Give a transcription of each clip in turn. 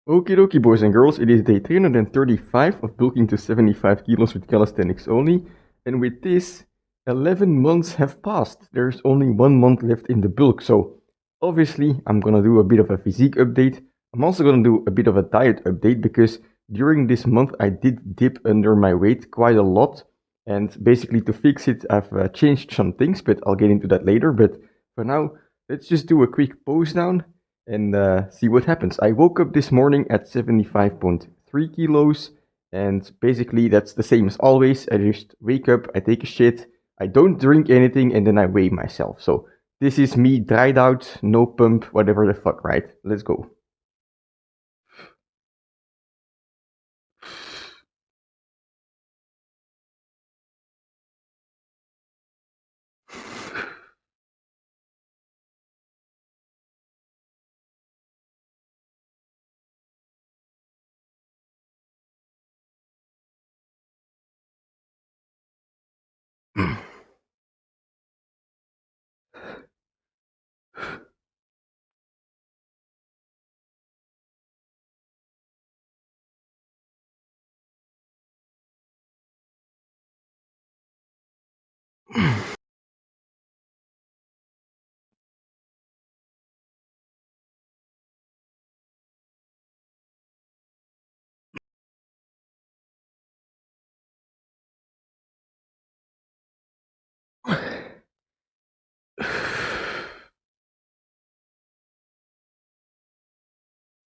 Okie dokie, boys and girls, it is day 335 of bulking to 75 kilos with calisthenics only, and with this, 11 months have passed. There's only 1 month left in the bulk, so obviously I'm gonna do a bit of a physique update. I'm also gonna do a bit of a diet update because during this month I did dip under my weight quite a lot, and basically to fix it I've changed some things, but I'll get into that later. But for now, let's just do a quick pose down and see what happens. I woke up this morning at 75.3 kilos, and basically that's the same as always. I just wake up, I take a shit, I don't drink anything, and then I weigh myself. So this is me dried out, no pump, whatever the fuck, right? Let's go.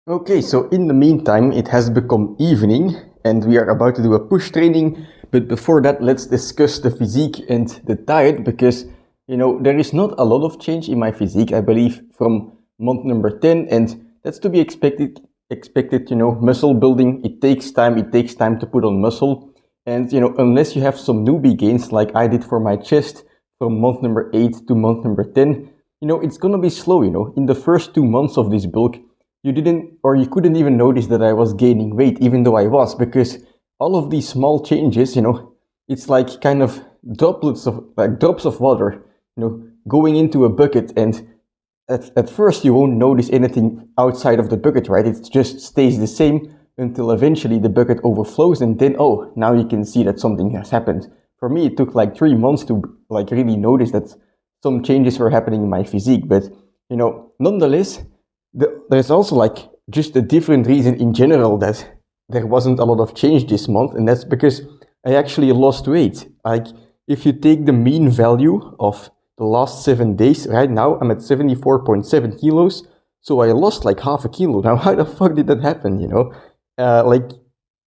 Okay, so in the meantime, it has become evening and we are about to do a push training. But before that, let's discuss the physique and the diet because, there is not a lot of change in my physique, I believe, from month number 10. And that's to be expected, muscle building. It takes time to put on muscle. And, unless you have some newbie gains like I did for my chest from month number 8 to month number 10, it's gonna be slow, In the first 2 months of this bulk, you couldn't even notice that I was gaining weight, even though I was, because all of these small changes, it's like kind of drops of water, going into a bucket, and at first you won't notice anything outside of the bucket, right? It just stays the same until eventually the bucket overflows, and then, oh, now you can see that something has happened. For me, it took like 3 months to like really notice that some changes were happening in my physique, but, nonetheless, there's also like just a different reason in general that there wasn't a lot of change this month, and that's because I actually lost weight. Like, if you take the mean value of the last 7 days, right now I'm at 74.7 kilos, so I lost like half a kilo. Now, how the fuck did that happen, like,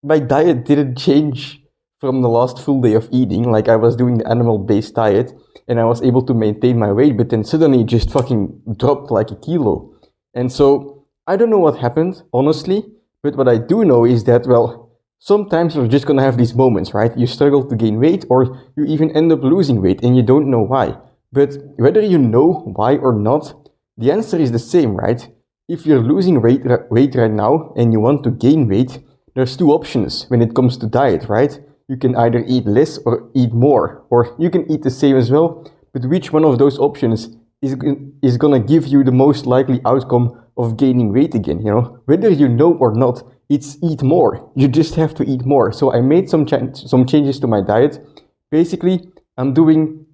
my diet didn't change from the last full day of eating. Like, I was doing the animal-based diet, and I was able to maintain my weight, but then suddenly it just fucking dropped like a kilo. And so, I don't know what happened, honestly, but what I do know is that, well, sometimes you're just gonna have these moments, right? You struggle to gain weight, or you even end up losing weight, and you don't know why. But whether you know why or not, the answer is the same, right? If you're losing weight right now, and you want to gain weight, there's two options when it comes to diet, right? You can either eat less or eat more, or you can eat the same as well, but which one of those options is gonna give you the most likely outcome of gaining weight again, Whether you know or not, it's eat more. You just have to eat more. So I made some changes to my diet. Basically, I'm doing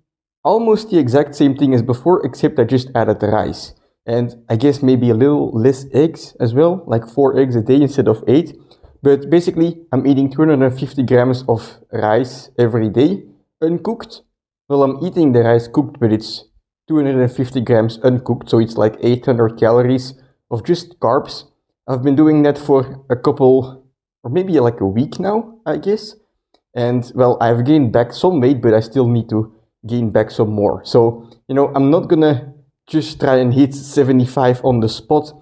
almost the exact same thing as before, except I just added the rice. And I guess maybe a little less eggs as well, like 4 eggs a day instead of 8. But basically, I'm eating 250 grams of rice every day, uncooked. Well, I'm eating the rice cooked, but it's 250 grams uncooked, so it's like 800 calories of just carbs. I've been doing that for a couple, or maybe like a week now, I guess. And well, I've gained back some weight, but I still need to gain back some more. So, I'm not gonna just try and hit 75 on the spot.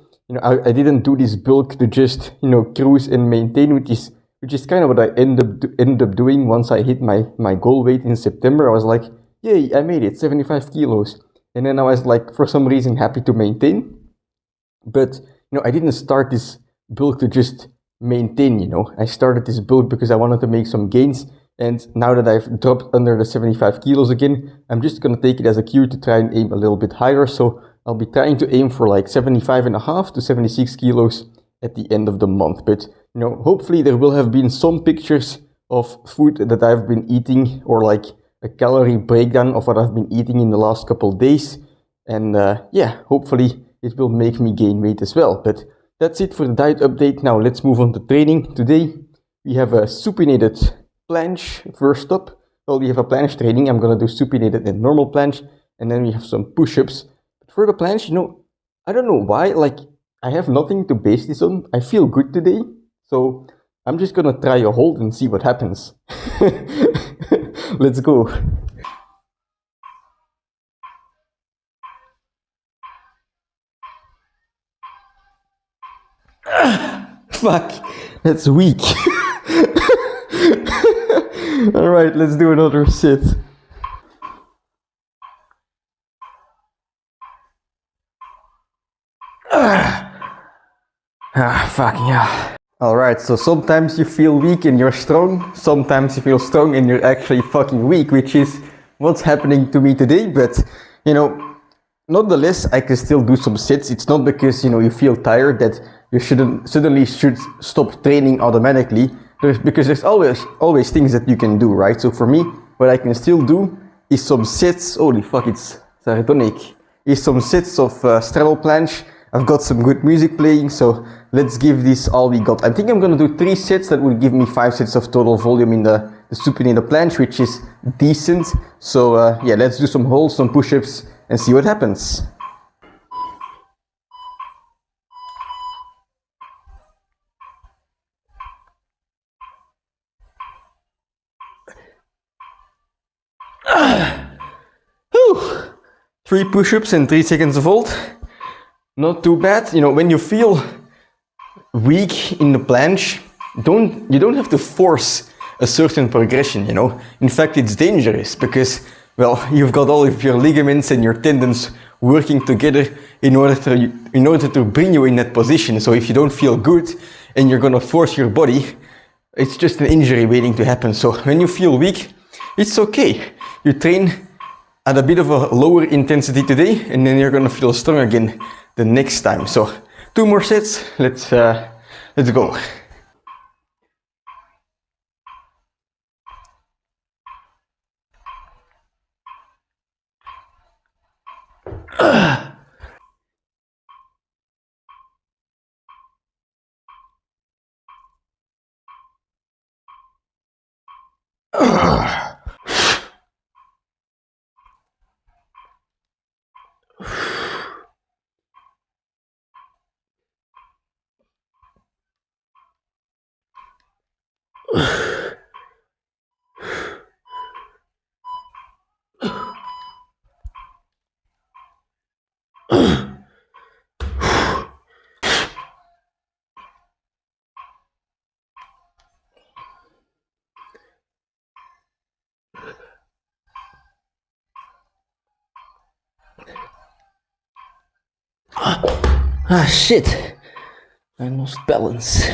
I didn't do this bulk to just, cruise and maintain, which is kind of what I ended up doing once I hit my goal weight in September. I was like, yay, I made it, 75 kilos. And then I was like, for some reason, happy to maintain. But, I didn't start this bulk to just maintain, I started this bulk because I wanted to make some gains. And now that I've dropped under the 75 kilos again, I'm just going to take it as a cue to try and aim a little bit higher. So I'll be trying to aim for like 75.5 to 76 kilos at the end of the month. But you know, hopefully there will have been some pictures of food that I've been eating, or like a calorie breakdown of what I've been eating in the last couple days. And yeah, hopefully it will make me gain weight as well. But that's it for the diet update. Now let's move on to training. Today we have a supinated planche first up. Well, we have a planche training. I'm gonna do supinated and normal planche, and then we have some push-ups. But for the planche, you know, I don't know why, like, I have nothing to base this on. I feel good today, so I'm just gonna try a hold and see what happens. Let's go. Fuck, that's weak. Alright, let's do another sit. Fucking hell. Alright, so sometimes you feel weak and you're strong, sometimes you feel strong and you're actually fucking weak, which is what's happening to me today. But, you know, nonetheless, I can still do some sits. It's not because, you know, you feel tired that you suddenly should stop training automatically. Because there's always things that you can do, right? So for me, what I can still do is some sits. Holy fuck, it's Saratonic. Is some sits of straddle planche. I've got some good music playing, so let's give this all we got. I think I'm gonna do 3 sets. That would give me 5 sets of total volume in the supinated planche, which is decent. So yeah, let's do some holds, some push-ups, and see what happens. Whew. 3 push-ups and 3 seconds of hold. Not too bad. You know, when you feel weak in the planche, you don't have to force a certain progression, you know. In fact, it's dangerous because, well, you've got all of your ligaments and your tendons working together in order to bring you in that position. So if you don't feel good and you're gonna force your body, it's just an injury waiting to happen. So when you feel weak, it's okay. You train at a bit of a lower intensity today, and then you're gonna feel strong again the next time. So 2 more sets. Let's go. Ah, shit. I lost balance.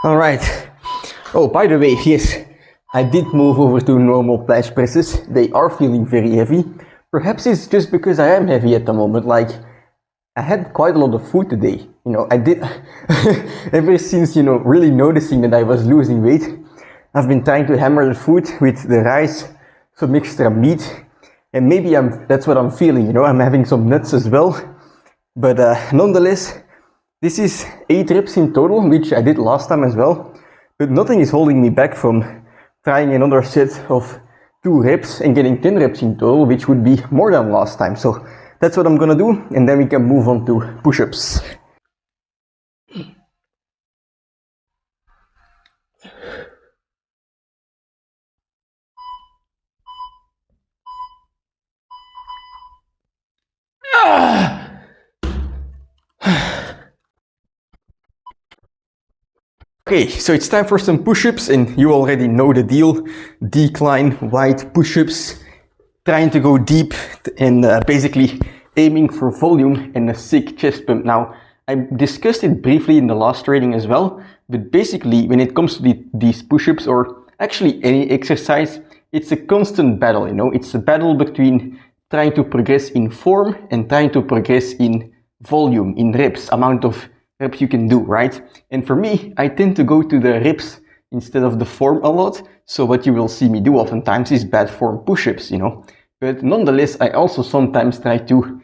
All right. Oh, by the way, yes, I did move over to normal planche presses. They are feeling very heavy. Perhaps it's just because I am heavy at the moment. Like, I had quite a lot of food today. You know, I did, ever since, you know, really noticing that I was losing weight, I've been trying to hammer the food with the rice, some extra meat, and maybe that's what I'm feeling, you know, I'm having some nuts as well. But nonetheless, this is 8 reps in total, which I did last time as well. But nothing is holding me back from trying another set of 2 reps and getting 10 reps in total, which would be more than last time. So that's what I'm gonna do, and then we can move on to push-ups. Okay, so it's time for some push-ups, and you already know the deal. Decline, wide push-ups, trying to go deep and basically aiming for volume and a sick chest pump. Now, I discussed it briefly in the last training as well, but basically when it comes to these push-ups, or actually any exercise, it's a constant battle, you know. It's a battle between trying to progress in form and trying to progress in volume, in reps, amount of reps you can do, right? And for me, I tend to go to the reps instead of the form a lot. So what you will see me do oftentimes is bad form push-ups, you know. But nonetheless, I also sometimes try to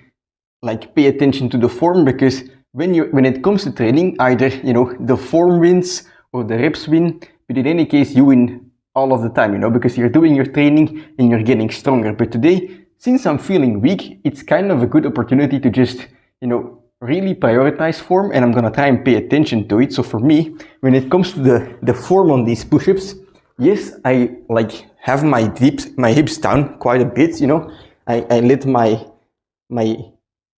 like pay attention to the form, because when it comes to training, either, you know, the form wins or the reps win, but in any case, you win all of the time, you know, because you're doing your training and you're getting stronger. But today, since I'm feeling weak, it's kind of a good opportunity to just, you know, really prioritize form, and I'm gonna try and pay attention to it. So for me, when it comes to the form on these push-ups, yes, I like have my hips down quite a bit, you know. I let my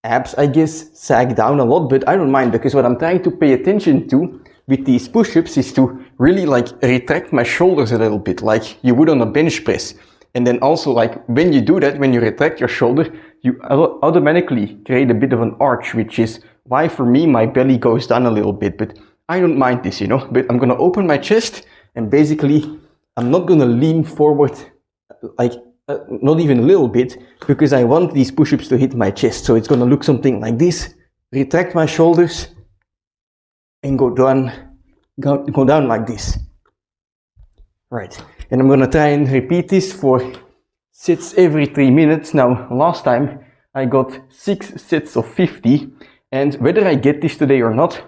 abs, I guess, sag down a lot, but I don't mind, because what I'm trying to pay attention to with these push-ups is to really like retract my shoulders a little bit, like you would on a bench press. And then also, like, when you do that, when you retract your shoulder, you automatically create a bit of an arch, which is why for me my belly goes down a little bit. But I don't mind this, you know. But I'm gonna open my chest, and basically I'm not gonna lean forward like not even a little bit, because I want these push-ups to hit my chest. So it's gonna look something like this: retract my shoulders and go down like this. Right, and I'm gonna try and repeat this for sets every 3 minutes. Now, last time I got 6 sets of 50, and whether I get this today or not,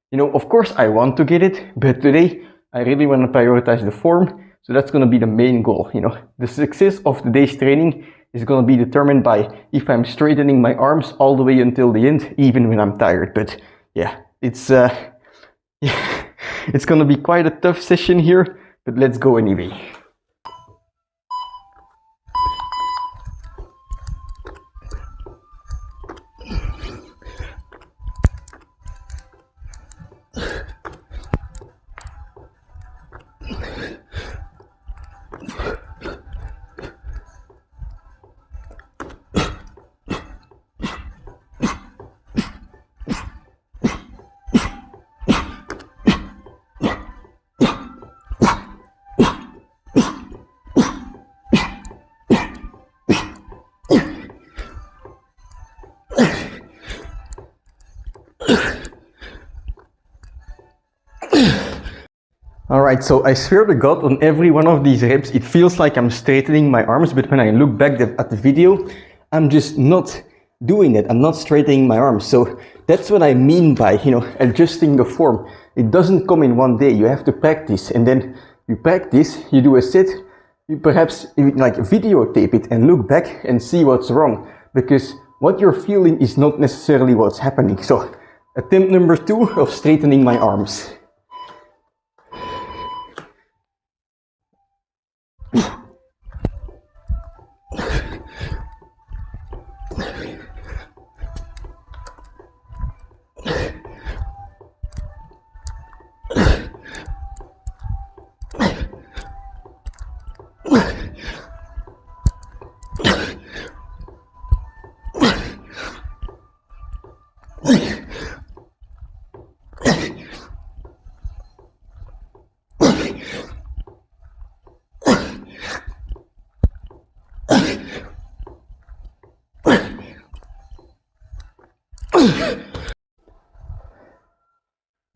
you know, of course I want to get it, but today I really want to prioritize the form. So that's gonna be the main goal, you know. The success of today's training is gonna be determined by if I'm straightening my arms all the way until the end, even when I'm tired. But yeah, it's it's gonna be quite a tough session here. But let's go anyway. Alright, so I swear to God, on every one of these reps, it feels like I'm straightening my arms, but when I look back at the video, I'm just not doing it. I'm not straightening my arms. So that's what I mean by, you know, adjusting the form. It doesn't come in one day. You have to practice, and then you practice, you do a set, you perhaps like videotape it and look back and see what's wrong, because what you're feeling is not necessarily what's happening. So attempt number 2 of straightening my arms.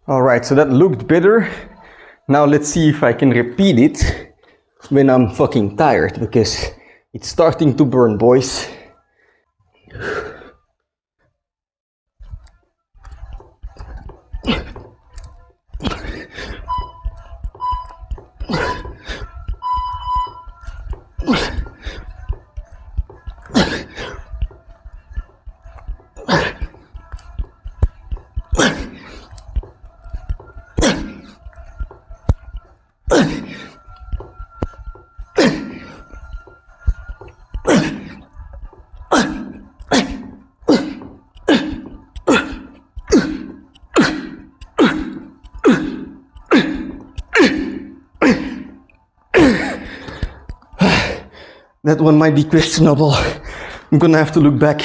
Alright, so that looked better. Now let's see if I can repeat it when I'm fucking tired, because it's starting to burn, boys. That one might be questionable. I'm gonna have to look back.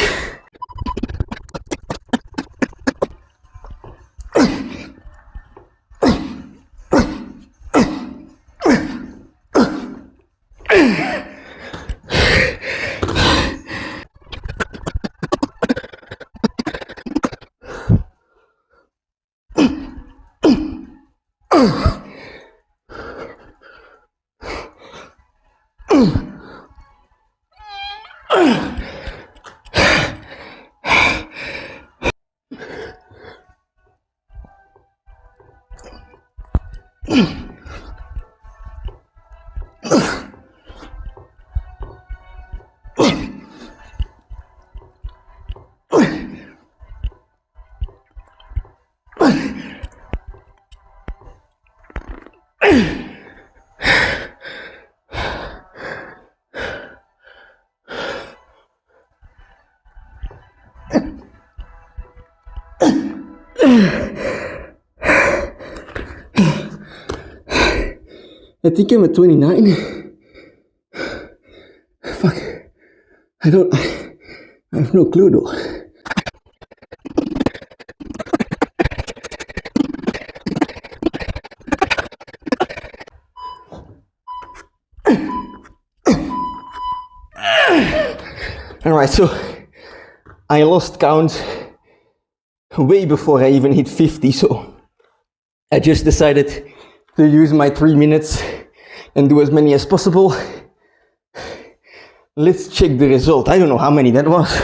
I think I'm at 29. Fuck. I have no clue though. Alright, so I lost count way before I even hit 50, so I just decided to use my 3 minutes and do as many as possible. Let's check the result. I don't know how many that was.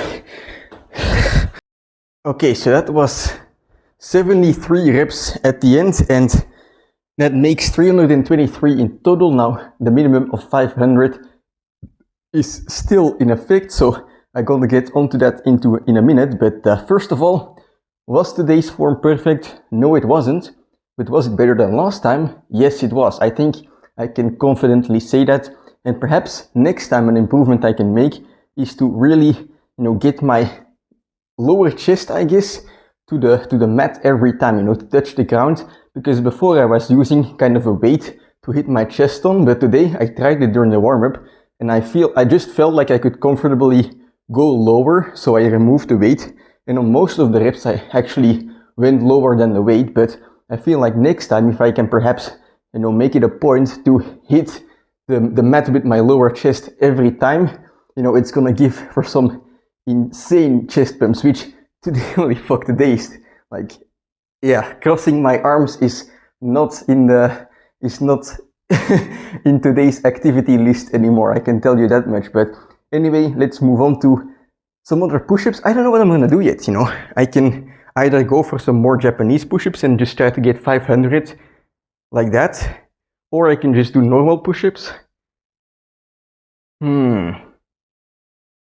Okay, so that was 73 reps at the end, and that makes 323 in total. Now, the minimum of 500 is still in effect, so I'm gonna get onto that in a minute. But first of all, was today's form perfect? No, it wasn't. But was it better than last time? Yes, it was. I think I can confidently say that. And perhaps next time an improvement I can make is to really, get my lower chest, I guess, to the mat every time, to touch the ground. Because before I was using kind of a weight to hit my chest on, but today I tried it during the warm-up, and I just felt like I could comfortably go lower, so I removed the weight. And on most of the reps I actually went lower than the weight, but I feel like next time, if I can perhaps, make it a point to hit the mat with my lower chest every time, it's gonna give for some insane chest pumps, which today only fuck the days. Like, yeah, crossing my arms is not in in today's activity list anymore, I can tell you that much. But anyway, let's move on to some other push-ups. I don't know what I'm gonna do yet, I can either go for some more Japanese push-ups and just try to get 500 like that, or I can just do normal push-ups.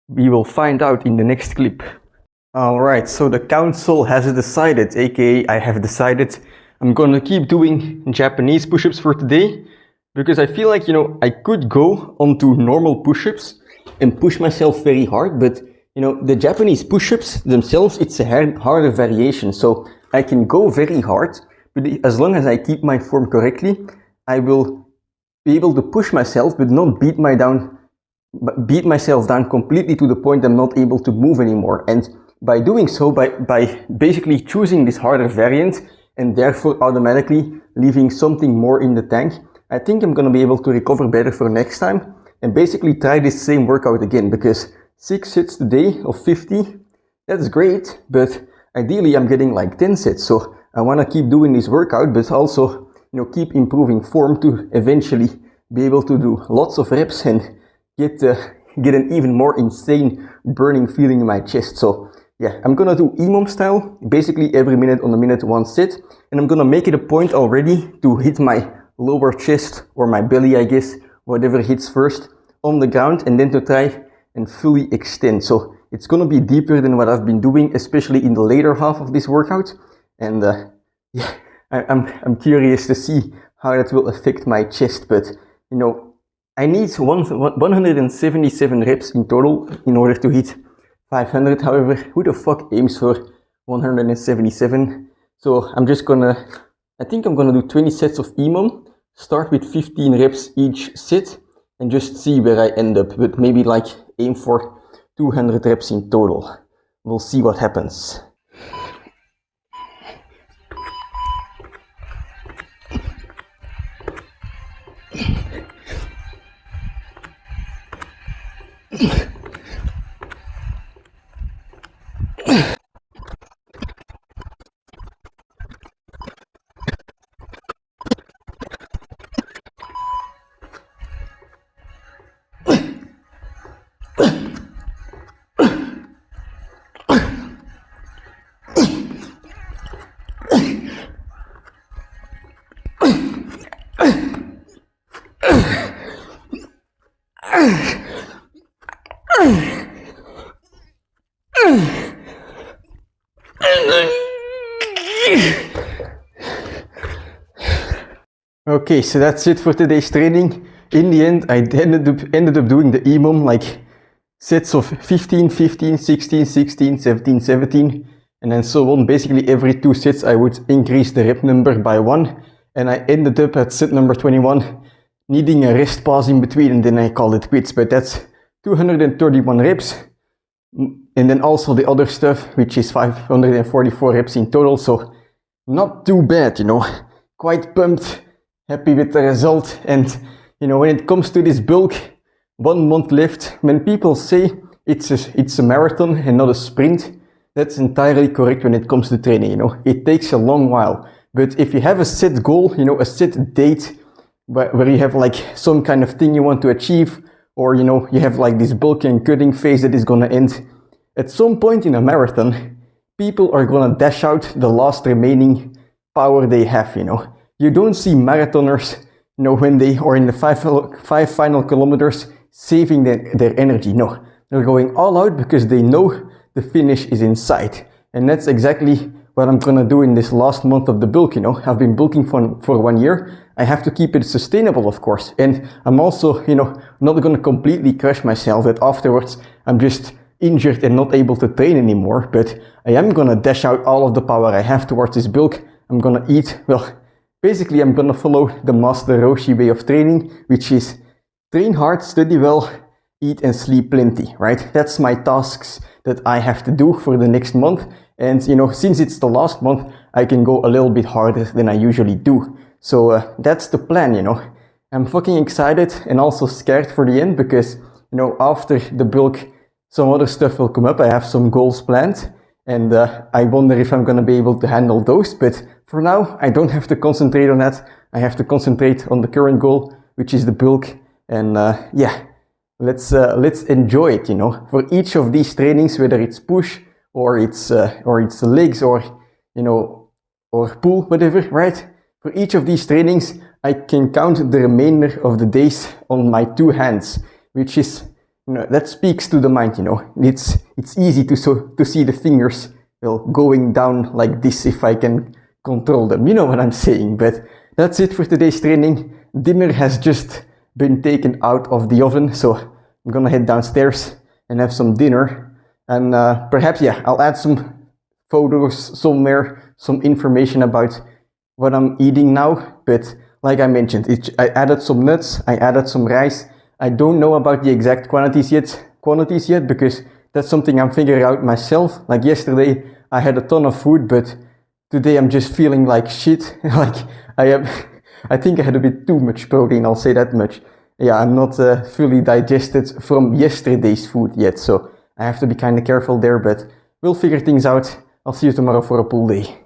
We will find out in the next clip. Alright, so the council has decided, aka I have decided, I'm gonna keep doing Japanese push-ups for today, because I feel like, I could go onto normal push-ups and push myself very hard, but the Japanese push-ups themselves, it's a harder variation, so I can go very hard, but as long as I keep my form correctly, I will be able to push myself, but not beat myself down completely to the point I'm not able to move anymore. And by doing so, by basically choosing this harder variant, and therefore automatically leaving something more in the tank, I think I'm gonna be able to recover better for next time, and basically try this same workout again, because 6 sets today of 50, that's great, but ideally I'm getting like 10 sets, so I want to keep doing this workout, but also, keep improving form to eventually be able to do lots of reps and get an even more insane burning feeling in my chest. So yeah, I'm gonna do EMOM style, basically every minute on the minute, 1 set, and I'm gonna make it a point already to hit my lower chest, or my belly, I guess, whatever hits first, on the ground, and then to try and fully extend. So it's gonna be deeper than what I've been doing, especially in the later half of this workout. And yeah, I'm curious to see how that will affect my chest. But I need 177 reps in total in order to hit 500. However, who the fuck aims for 177? So I think I'm gonna do 20 sets of EMOM, start with 15 reps each set, and just see where I end up, but maybe like aim for 200 reps in total. We'll see what happens. Okay, so that's it for today's training. In the end, I ended up doing the EMOM, like sets of 15, 15, 16, 16, 17, 17, and then so on. Basically every 2 sets I would increase the rep number by 1, and I ended up at set number 21, needing a rest pause in between, and then I called it quits. But that's 231 reps, and then also the other stuff, which is 544 reps in total, so not too bad, you know. Quite pumped, happy with the result. And you know, when it comes to this bulk, 1 month left, when people say it's a marathon and not a sprint, that's entirely correct when it comes to training, you know. It takes a long while, but if you have a set goal, you know, a set date, where you have like some kind of thing you want to achieve, or you know, you have like this bulking and cutting phase that is gonna end, at some point in a marathon, people are gonna dash out the last remaining power they have, you know. You don't see marathoners, you know, when they are in the 5 final kilometers saving their energy. No, they're going all out because they know the finish is in sight. And that's exactly what I'm gonna do in this last month of the bulk, you know. I've been bulking for 1 year. I have to keep it sustainable, of course. And I'm also, you know, not gonna completely crush myself that afterwards I'm just injured and not able to train anymore. But I am gonna dash out all of the power I have towards this bulk. I'm gonna eat, well, basically I'm gonna follow the Master Roshi way of training, which is train hard, study well, eat and sleep plenty, right? That's my tasks that I have to do for the next month. And you know, since it's the last month, I can go a little bit harder than I usually do. So that's the plan, you know. I'm fucking excited and also scared for the end because, you know, after the bulk, some other stuff will come up. I have some goals planned, and I wonder if I'm gonna be able to handle those. But for now, I don't have to concentrate on that. I have to concentrate on the current goal, which is the bulk. And yeah, let's enjoy it, you know. For each of these trainings, whether it's push or it's legs or, you know, or pull, whatever, right? For each of these trainings, I can count the remainder of the days on my 2 hands, which is, you know, that speaks to the mind, you know. It's easy to see the fingers, well, going down like this if I can control them. You know what I'm saying. But that's it for today's training. Dinner has just been taken out of the oven, so I'm gonna head downstairs and have some dinner. And perhaps, yeah, I'll add some photos somewhere, some information about what I'm eating now. But like I mentioned, I added some nuts, I added some rice. I don't know about the exact quantities yet because that's something I'm figuring out myself. Like yesterday, I had a ton of food, but today I'm just feeling like shit. Like I think I had a bit too much protein, I'll say that much. Yeah, I'm not fully digested from yesterday's food yet, so I have to be kind of careful there, but we'll figure things out. I'll see you tomorrow for a pool day.